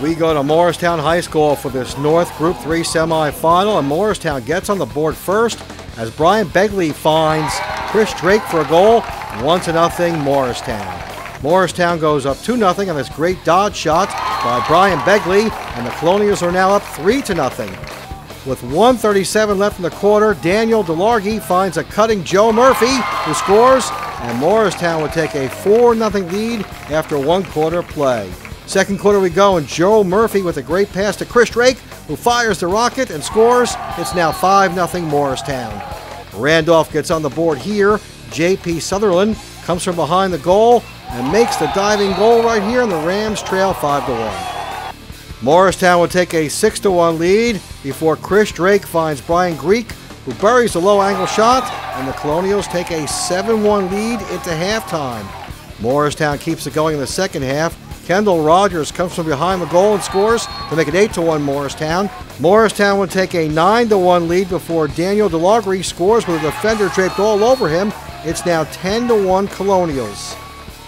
We go to Morristown High School for this North Group 3 semifinal, and Morristown gets on the board first as Brian Begley finds Chris Drake for a goal. 1-0 Morristown. Morristown goes up 2-0 on this great dodge shot by Brian Begley, and the Colonials are now up 3-0. With 1:37 left in the quarter, Daniel DeLargy finds a cutting Joe Murphy, who scores, and Morristown would take a 4-0 lead after 1 quarter play. Second quarter we go, and Joe Murphy with a great pass to Chris Drake, who fires the rocket and scores. It's now 5-0 Morristown. Randolph gets on the board here. J.P. Sutherland comes from behind the goal and makes the diving goal right here, and the Rams trail 5-1. Morristown would take a 6-1 lead before Chris Drake finds Brian Greek, who buries the low-angle shot, and the Colonials take a 7-1 lead into halftime. Morristown keeps it going in the second half. Kendall Rogers comes from behind the goal and scores to make it 8-1 Morristown. Morristown would take a 9-1 lead before Daniel DeLargy scores with a defender draped all over him. It's now 10-1 Colonials.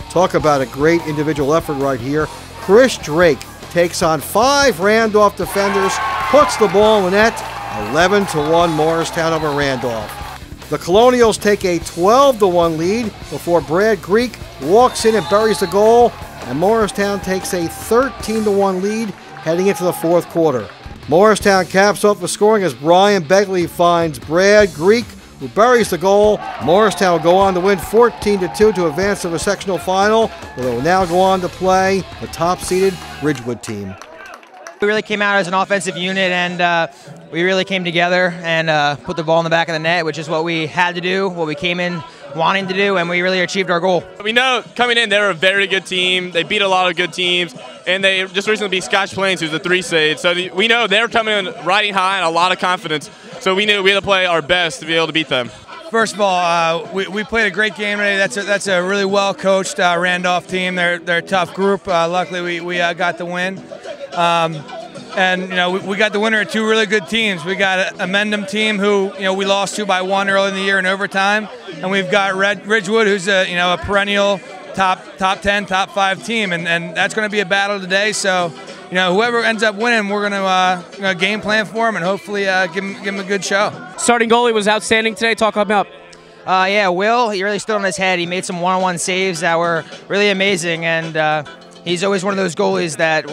Talk about a great individual effort right here. Chris Drake takes on 5 Randolph defenders, puts the ball in the net, 11-1 Morristown over Randolph. The Colonials take a 12-1 lead before Brad Greek walks in and buries the goal, and Morristown takes a 13-1 lead heading into the fourth quarter. Morristown caps off the scoring as Brian Begley finds Brad Greek, who buries the goal. Morristown will go on to win 14-2 to advance to the sectional final, where they will now go on to play the top-seeded Ridgewood team. We really came out as an offensive unit, and we really came together and put the ball in the back of the net, which is what we had to do, what we came in wanting to do, and we really achieved our goal. We know coming in, they're a very good team. They beat a lot of good teams, and they just recently beat Scotch Plains, who's a 3 seed. So we know they're coming in riding high and a lot of confidence. So we knew we had to play our best to be able to beat them. First of all, we played a great game today. That's a really well coached Randolph team. They're a tough group. Luckily, we got the win. And we got the winner of 2 really good teams. We got a Mendham team who we lost to by 1 early in the year in overtime, and we've got Ridgewood, who's a perennial top 10, top 5 team, and that's going to be a battle today. So whoever ends up winning, we're going to game plan for them and hopefully give them a good show. Starting goalie was outstanding today. Talk about. Yeah, Will, he really stood on his head. He made some one-on-one saves that were really amazing, and he's always one of those goalies that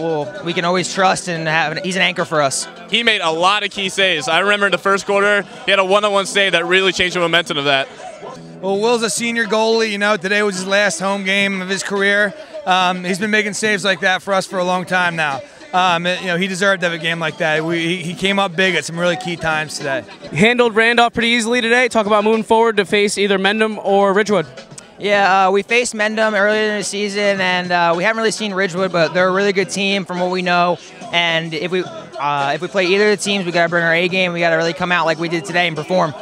we can always trust, and he's an anchor for us. He made a lot of key saves. I remember in the first quarter, he had a one-on-one save that really changed the momentum of that. Well, Will's a senior goalie. Today was his last home game of his career. He's been making saves like that for us for a long time now. He deserved to have a game like that. He came up big at some really key times today. Handled Randolph pretty easily today. Talk about moving forward to face either Mendham or Ridgewood. Yeah, we faced Mendham earlier in the season, and we haven't really seen Ridgewood, but they're a really good team from what we know. And if we play either of the teams, we got to bring our A game. We got to really come out like we did today and perform.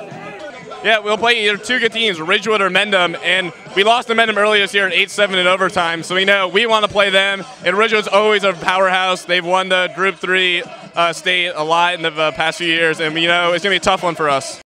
Yeah, we'll play either 2 good teams, Ridgewood or Mendham, and we lost to Mendham earlier this year at 8-7 in overtime, so we know we want to play them. And Ridgewood's always a powerhouse. They've won the Group 3 state a lot in the past few years, and it's going to be a tough one for us.